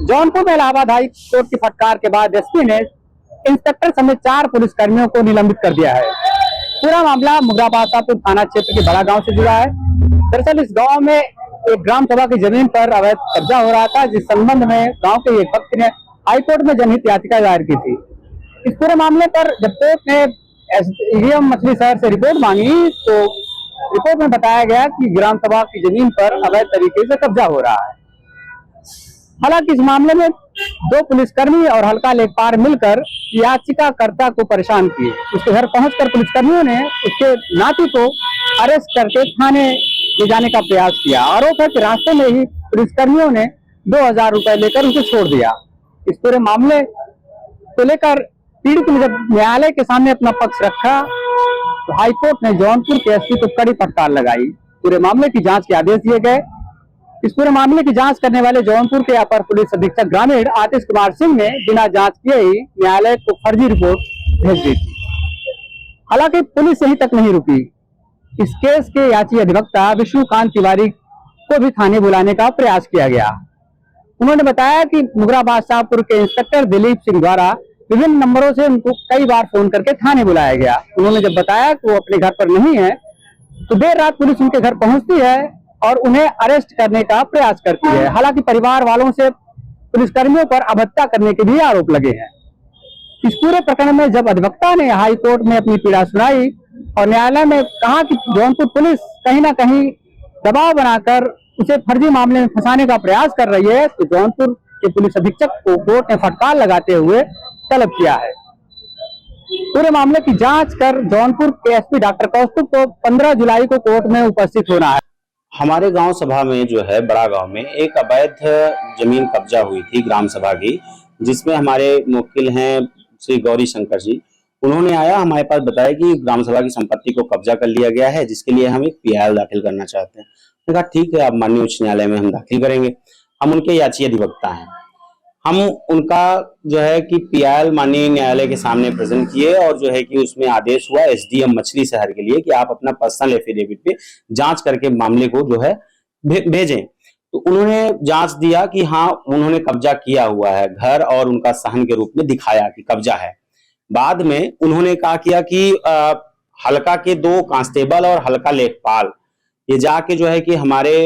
जौनपुर में Allahabad high court की फटकार के बाद एसपी ने इंस्पेक्टर समेत 4 पुलिसकर्मियों को निलंबित कर दिया है। पूरा मामला मुगराबादशाहपुर थाना क्षेत्र के बड़ा गांव से जुड़ा है। दरअसल इस गांव में एक ग्राम सभा की जमीन पर अवैध कब्जा हो रहा था, जिस संबंध में गांव के एक व्यक्ति ने हाईकोर्ट में जनहित याचिका दायर की थी। इस पूरे मामले पर जब कोर्ट ने एसडीएम मछली शहर से रिपोर्ट मांगी तो रिपोर्ट में बताया गया कि ग्राम सभा की जमीन पर अवैध तरीके से कब्जा हो रहा है। हालांकि इस मामले में 2 पुलिसकर्मी और हल्का लेखपाल मिलकर याचिकाकर्ता को परेशान किए। उसके घर पहुंचकर पुलिसकर्मियों ने उसके नाती को अरेस्ट करके थाने ले जाने का प्रयास किया। आरोप है कि रास्ते में ही पुलिसकर्मियों ने 2000 रुपए लेकर उसे छोड़ दिया। इस पूरे मामले को लेकर पीड़ित ने जब न्यायालय के सामने अपना पक्ष रखा तो हाईकोर्ट ने जौनपुर के एसपी को कड़ी फटकार लगाई। पूरे मामले की जांच के आदेश दिए गए। इस पूरे मामले की जांच करने वाले जौनपुर के अपर पुलिस अधीक्षक ग्रामीण आतिश कुमार सिंह ने बिना जांच किए ही न्यायालय को फर्जी रिपोर्ट भेज दी थी। हालांकि पुलिस यहीं तक नहीं रुकी। इस केस के याची अधिवक्ता विष्णुकांत तिवारी को भी थाने बुलाने का प्रयास किया गया। उन्होंने बताया कि मुगराबादशाहपुर के इंस्पेक्टर दिलीप सिंह द्वारा विभिन्न नंबरों से उनको कई बार फोन करके थाने बुलाया गया। उन्होंने जब बताया कि वो अपने घर पर नहीं है तो देर रात पुलिस उनके घर पहुंचती है और उन्हें अरेस्ट करने का प्रयास करती है। हालांकि परिवार वालों से पुलिसकर्मियों पर अभद्रता करने के भी आरोप लगे हैं। इस पूरे प्रकरण में जब अधिवक्ता ने हाई कोर्ट में अपनी पीड़ा सुनाई और न्यायालय में कहा कि जौनपुर पुलिस कहीं ना कहीं दबाव बनाकर उसे फर्जी मामले में फंसाने का प्रयास कर रही है, तो जौनपुर के पुलिस अधीक्षक को कोर्ट ने फटकार लगाते हुए तलब किया है। पूरे मामले की जांच कर जौनपुर के एसपी डॉक्टर कौस्तुभ को 15 जुलाई को कोर्ट में उपस्थित होना है। हमारे गांव सभा में जो है बड़ा गांव में एक अवैध जमीन कब्जा हुई थी ग्राम सभा की, जिसमें हमारे मुवक्किल हैं श्री गौरी शंकर जी। उन्होंने आया हमारे पास बताया कि ग्राम सभा की संपत्ति को कब्जा कर लिया गया है, जिसके लिए हम एक पीआईएल दाखिल करना चाहते हैं। मैंने कहा ठीक है, आप माननीय उच्च न्यायालय में हम दाखिल करेंगे। हम उनके याची अधिवक्ता हैं। हम उनका जो है कि पीआईएल माननीय न्यायालय के सामने प्रेजेंट किए और जो है कि उसमें आदेश हुआ एसडीएम मछली शहर के लिए कि आप अपना पर्सनल एफिडेविट पे जांच करके मामले को जो है भेजें। तो उन्होंने जांच दिया कि हाँ उन्होंने कब्जा किया हुआ है, घर और उनका सहन के रूप में दिखाया कि कब्जा है। बाद में उन्होंने कहा किया कि हल्का के 2 कांस्टेबल और हल्का लेखपाल ये जाके जो है कि हमारे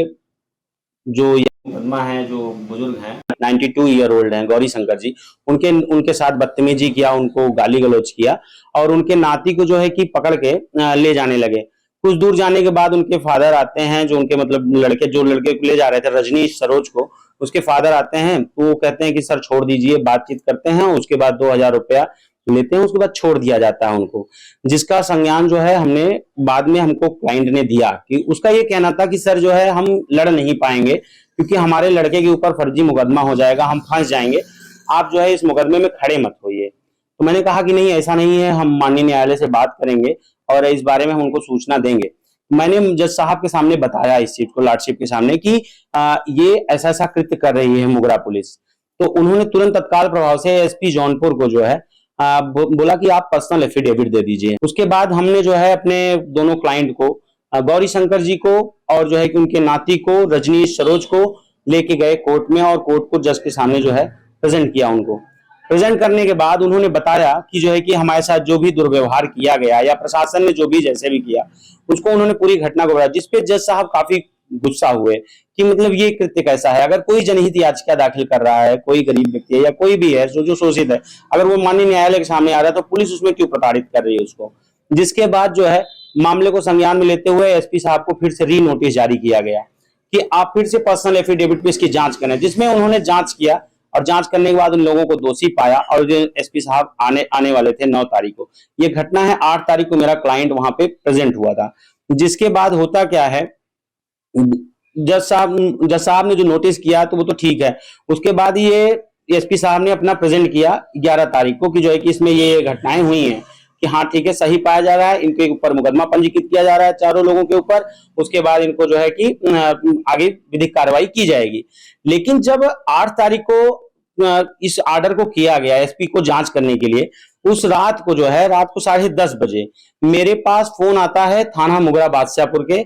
जो मुकदमा है, जो बुजुर्ग हैं 92 ईयर ओल्ड हैं गौरी शंकर जी, उनके साथ बदतमीजी किया, उनको गाली गलौज किया और उनके नाती को जो है कि पकड़ के ले जाने लगे। कुछ दूर जाने के बाद उनके फादर आते हैं, जो उनके मतलब लड़के को ले जा रहे थे रजनीश सरोज को, उसके फादर आते हैं तो वो कहते हैं कि सर छोड़ दीजिए, बातचीत करते हैं। उसके बाद 2000 रुपया लेते हैं, उसके बाद छोड़ दिया जाता है उनको, जिसका संज्ञान जो है हमने बाद में हमको क्लाइंट ने दिया कि उसका ये कहना था कि सर जो है हम लड़ नहीं पाएंगे क्योंकि हमारे लड़के के ऊपर फर्जी मुकदमा हो जाएगा, हम फंस जाएंगे, आप जो है इस मुकदमे में खड़े मत होइए। तो मैंने कहा कि नहीं ऐसा नहीं है, हम माननीय न्यायालय से बात करेंगे और इस बारे में हम उनको सूचना देंगे। मैंने जज साहब के सामने बताया इस चीज को, लॉर्डशिप के सामने कि ये ऐसा ऐसा कृत्य कर रही है मुगरा पुलिस। तो उन्होंने तुरंत तत्काल प्रभाव से एसपी जौनपुर को जो है बोला कि आप पर्सनल एफिडेविट दे दीजिए। उसके बाद हमने जो है अपने दोनों क्लाइंट को गौरी शंकर जी को और जो है कि उनके नाती को रजनीश सरोज को लेके गए कोर्ट में और कोर्ट को जज के सामने जो है प्रेजेंट किया। उनको प्रेजेंट करने के बाद उन्होंने बताया कि जो है कि हमारे साथ जो भी दुर्व्यवहार किया गया या प्रशासन ने जो भी जैसे भी किया उसको उन्होंने पूरी घटना को बताया, जिसपे जज साहब काफी गुस्सा हुए कि मतलब ये कृत्य कैसा है। अगर कोई जनहित याचिका दाखिल कर रहा है, कोई गरीब व्यक्ति है या कोई भी है जो शोषित है, अगर वो माननीय न्यायालय के सामने आ रहा है तो पुलिस उसमें क्यों प्रताड़ित कर रही है उसको। जिसके बाद जो है मामले को संज्ञान में लेते हुए एसपी साहब को फिर से री नोटिस जारी किया गया कि आप फिर से पर्सनल एफिडेविट पे इसकी जांच करें, जिसमें उन्होंने जांच किया और जांच करने के बाद उन लोगों को दोषी पाया और जो एसपी साहब आने वाले थे 9 तारीख को। ये घटना है 8 तारीख को मेरा क्लाइंट वहां पे प्रेजेंट हुआ था। जिसके बाद होता क्या है, जज साहब ने जो नोटिस किया तो वो तो ठीक है, उसके बाद ये एसपी साहब ने अपना प्रेजेंट किया 11 तारीख को कि जो है कि इसमें ये घटनाएं हुई हैं कि हाँ ठीक है सही पाया जा रहा है, इनके ऊपर मुकदमा पंजीकृत किया जा रहा है चारों लोगों के ऊपर। उसके बाद इनको जो है कि आगे विधिक कार्रवाई की जाएगी। लेकिन जब 8 तारीख को इस ऑर्डर को किया गया एसपी को जांच करने के लिए, उस रात को जो है रात को 10:30 बजे मेरे पास फोन आता है थाना मुगरा बादशाहपुर के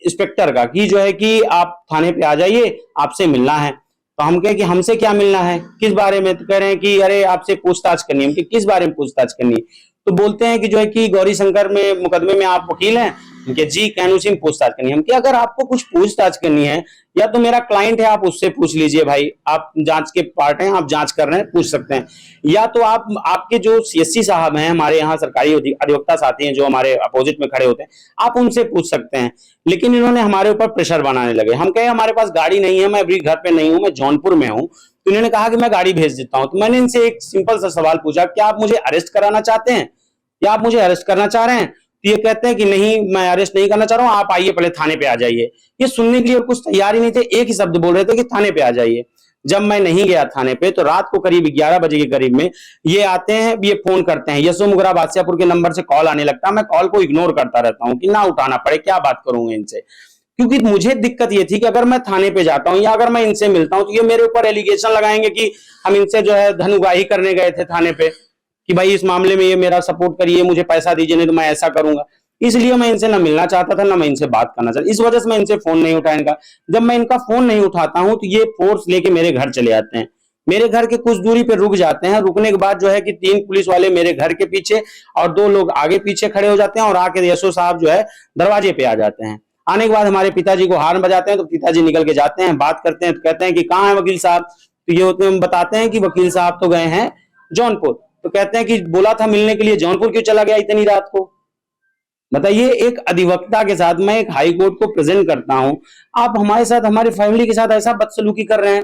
इंस्पेक्टर का कि जो है कि आप थाने पे आ जाइए, आपसे मिलना है। तो हम कहे कि हमसे क्या मिलना है, किस बारे में? तो कह रहे हैं कि अरे आपसे पूछताछ करनी है। हम कि किस बारे में पूछताछ करनी है? तो बोलते हैं कि जो है कि गौरी शंकर में मुकदमे में आप वकील हैं। हम कि जी, कैनुसी में पूछताछ करनी है। हम कि अगर आपको कुछ पूछताछ करनी है, या तो मेरा क्लाइंट है, आप उससे पूछ लीजिए भाई, आप जांच के पार्ट हैं, आप जांच कर रहे हैं, पूछ सकते हैं। या तो आप आपके जो सीएससी साहब हैं, हमारे यहाँ सरकारी अधिवक्ता साथी हैं जो हमारे अपोजिट में खड़े होते हैं, आप उनसे पूछ सकते हैं। लेकिन इन्होंने हमारे ऊपर प्रेशर बनाने लगे। हम कहे हमारे पास गाड़ी नहीं है, मैं अभी घर पे नहीं हूं, मैं जौनपुर में हूं। तो इन्होंने कहा कि मैं गाड़ी भेज देता हूं। तो मैंने इनसे एक सिंपल सा सवाल पूछा, क्या आप मुझे अरेस्ट कराना चाहते हैं या आप मुझे अरेस्ट करना चाह रहे हैं? तो ये कहते हैं कि नहीं, मैं अरेस्ट नहीं करना चाह रहा हूं, आप आइए पहले थाने पे आ जाइए। ये सुनने के लिए और कुछ तैयार ही नहीं थे, एक ही शब्द बोल रहे थे कि थाने पे आ जाइए। जब मैं नहीं गया थाने पे, तो रात को करीब 11 बजे के करीब में ये आते हैं, ये फोन करते हैं, यशो मुगरा बादशाहपुर के नंबर से कॉल आने लगता है। मैं कॉल को इग्नोर करता रहता हूं कि ना उठाना पड़े, क्या बात करूंगा इनसे। क्योंकि मुझे दिक्कत ये थी कि अगर मैं थाने पे जाता हूं या अगर मैं इनसे मिलता हूं, तो ये मेरे ऊपर एलिगेशन लगाएंगे कि हम इनसे जो है धन उगाही करने गए थे थाने पे, कि भाई इस मामले में ये मेरा सपोर्ट करिए, मुझे पैसा दीजिए, नहीं तो मैं ऐसा करूंगा। इसलिए मैं इनसे ना मिलना चाहता था, ना मैं इनसे बात करना चाहता। इस वजह से मैं इनसे फोन नहीं उठाया इनका। जब मैं इनका फोन नहीं उठाता हूं, तो ये फोर्स लेके मेरे घर चले आते हैं। मेरे घर के कुछ दूरी पे रुक जाते हैं। रुकने के बाद जो है कि 3 पुलिस वाले मेरे घर के पीछे और 2 लोग आगे पीछे खड़े हो जाते हैं, और आके यशो साहब जो है दरवाजे पे आ जाते हैं। आने के बाद हमारे पिताजी को हार्न बजाते हैं, तो पिताजी निकल के जाते हैं, बात करते हैं, तो कहते हैं कि कहाँ है वकील साहब? तो ये बताते हैं कि वकील साहब तो गए हैं जौनपुर। तो कहते हैं कि बोला था मिलने के लिए, जौनपुर क्यों चला गया इतनी रात को? बताइए, एक अधिवक्ता के साथ मैं एक हाई कोर्ट को प्रेजेंट करता हूं, आप हमारे साथ, हमारी फैमिली के साथ ऐसा बदसलूकी कर रहे हैं।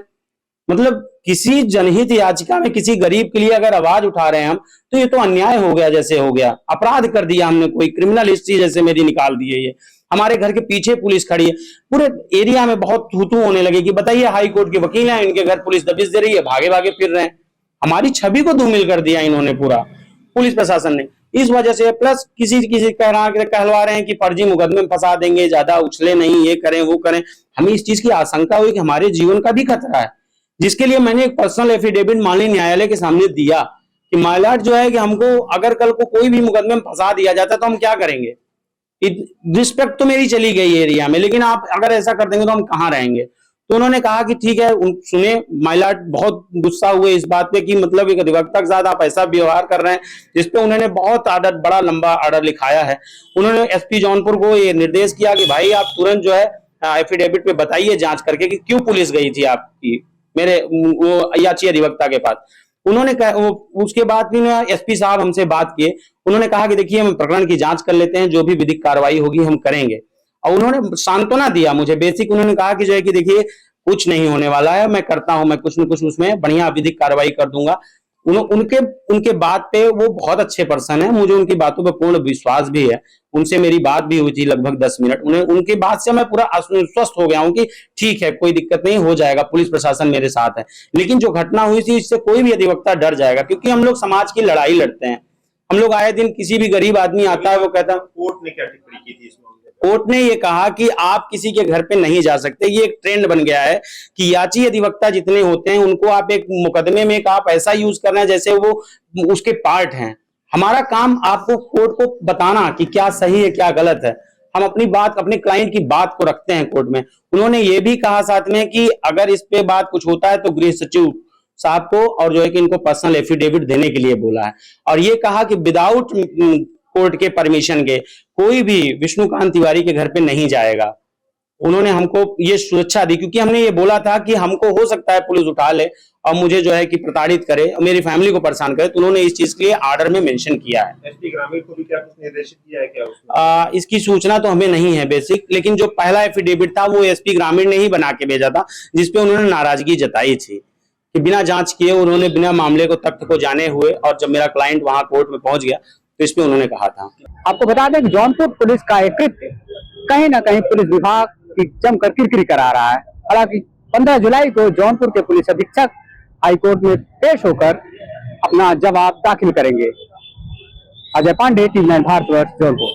मतलब किसी जनहित याचिका में किसी गरीब के लिए अगर आवाज उठा रहे हैं हम, तो ये तो अन्याय हो गया, जैसे हो गया अपराध कर दिया हमने, कोई क्रिमिनल हिस्ट्री जैसे मेरी निकाल दी है। ये हमारे घर के पीछे पुलिस खड़ी है, पूरे एरिया में बहुत थू-थू होने लगी कि बताइए हाई कोर्ट के वकील हैं, इनके घर पुलिस दबिश दे रही है, भागे भागे फिर रहे हैं। हमारी छवि को धूमिल कर दिया इन्होंने पूरा, पुलिस प्रशासन ने। इस वजह से प्लस किसी किसी कहलवा रहे हैं कि फर्जी मुकदमे में फंसा देंगे, ज्यादा उछले नहीं, ये करें वो करें। हमें इस चीज की आशंका हुई कि हमारे जीवन का भी खतरा है, जिसके लिए मैंने एक पर्सनल एफिडेविट माननीय न्यायालय के सामने दिया कि माइलॉर्ड जो है कि हमको अगर कल को कोई भी मुकदमे में फंसा दिया जाता है तो हम क्या करेंगे? रिस्पेक्ट तो मेरी चली गई एरिया में, लेकिन आप अगर ऐसा कर देंगे तो हम कहाँ रहेंगे? तो उन्होंने कहा कि ठीक है, सुने माइलॉर्ड। बहुत गुस्सा हुए इस बात पे कि मतलब एक अधिवक्ता के साथ आप ऐसा व्यवहार कर रहे हैं, जिसपे उन्होंने बहुत ऑर्डर, बड़ा लंबा ऑर्डर लिखाया है। उन्होंने एसपी जौनपुर को ये निर्देश किया कि भाई आप तुरंत जो है एफिडेविट पे बताइए जांच करके कि क्यों पुलिस गई थी आपकी मेरे वो याची अधिवक्ता के पास। उन्होंने उसके बाद भी एसपी साहब हमसे बात किए। उन्होंने कहा कि देखिए हम प्रकरण की जांच कर लेते हैं, जो भी विधिक कार्रवाई होगी हम करेंगे। और उन्होंने सांत्वना दिया मुझे बेसिक। उन्होंने कहा कि जो है कि देखिए कुछ नहीं होने वाला है, मैं करता हूं, मैं कुछ न कुछ उसमें बढ़िया विधिक कार्रवाई कर दूंगा। उनके बात पे, वो बहुत अच्छे पर्सन है, मुझे उनकी बातों पे पूर्ण विश्वास भी है। उनसे मेरी बात भी हुई थी लगभग 10 मिनट। उन्हें उनकी बात से मैं पूरा आश्वस्त हो गया हूं कि ठीक है, कोई दिक्कत नहीं, हो जाएगा, पुलिस प्रशासन मेरे साथ है। लेकिन जो घटना हुई थी, इससे कोई भी अधिवक्ता डर जाएगा, क्योंकि हम लोग समाज की लड़ाई लड़ते हैं। हम लोग आए दिन, किसी भी गरीब आदमी आता है, वो कहता है। कोर्ट ने क्या टिप्पणी की थी इस मामले में? कोर्ट ने ये कहा कि आप किसी के घर पे नहीं जा सकते। ये एक ट्रेंड बन गया है कि याची अधिवक्ता जितने होते हैं, उनको आप एक मुकदमे में आप ऐसा यूज करना है जैसे वो उसके पार्ट हैं। हमारा काम आपको कोर्ट को बताना कि क्या सही है क्या गलत है। हम अपनी बात, अपने क्लाइंट की बात को रखते हैं कोर्ट में। उन्होंने ये भी कहा साथ में कि अगर इस पे बात कुछ होता है तो गृह सचिव साहब को, और जो है कि इनको पर्सनल एफिडेविट देने के लिए बोला है। और ये कहा कि विदाउट कोर्ट के परमिशन के कोई भी विष्णुकांत तिवारी के घर पे नहीं जाएगा। उन्होंने हमको ये सुरक्षा दी, क्योंकि हमने ये बोला था कि हमको हो सकता है पुलिस उठा ले और मुझे जो है कि प्रताड़ित करे और मेरी फैमिली को परेशान करे। तो उन्होंने इस चीज के लिए आर्डर में मेंशन किया है। एसपी ग्रामीण को भी क्या कुछ निर्देशित किया है क्या उसमें? इसकी सूचना तो हमें नहीं है बेसिक, लेकिन जो पहला एफिडेविट था वो एसपी ग्रामीण ने ही बना के भेजा था, जिसपे उन्होंने नाराजगी जताई थी कि बिना जांच किए उन्होंने बिना मामले को तथ्य को जाने हुए, और जब मेरा क्लाइंट वहां कोर्ट में पहुंच गया तो इसमें उन्होंने कहा था। आपको बता दें कि जौनपुर पुलिस का एक कृत्य कहीं ना कहीं पुलिस विभाग की जमकर किरकिरी करा रहा है। हालांकि 15 जुलाई को जौनपुर के पुलिस अधीक्षक हाईकोर्ट में पेश होकर अपना जवाब दाखिल करेंगे। अजय पांडे, टीवी 9 भारतवर्ष, जौनपुर।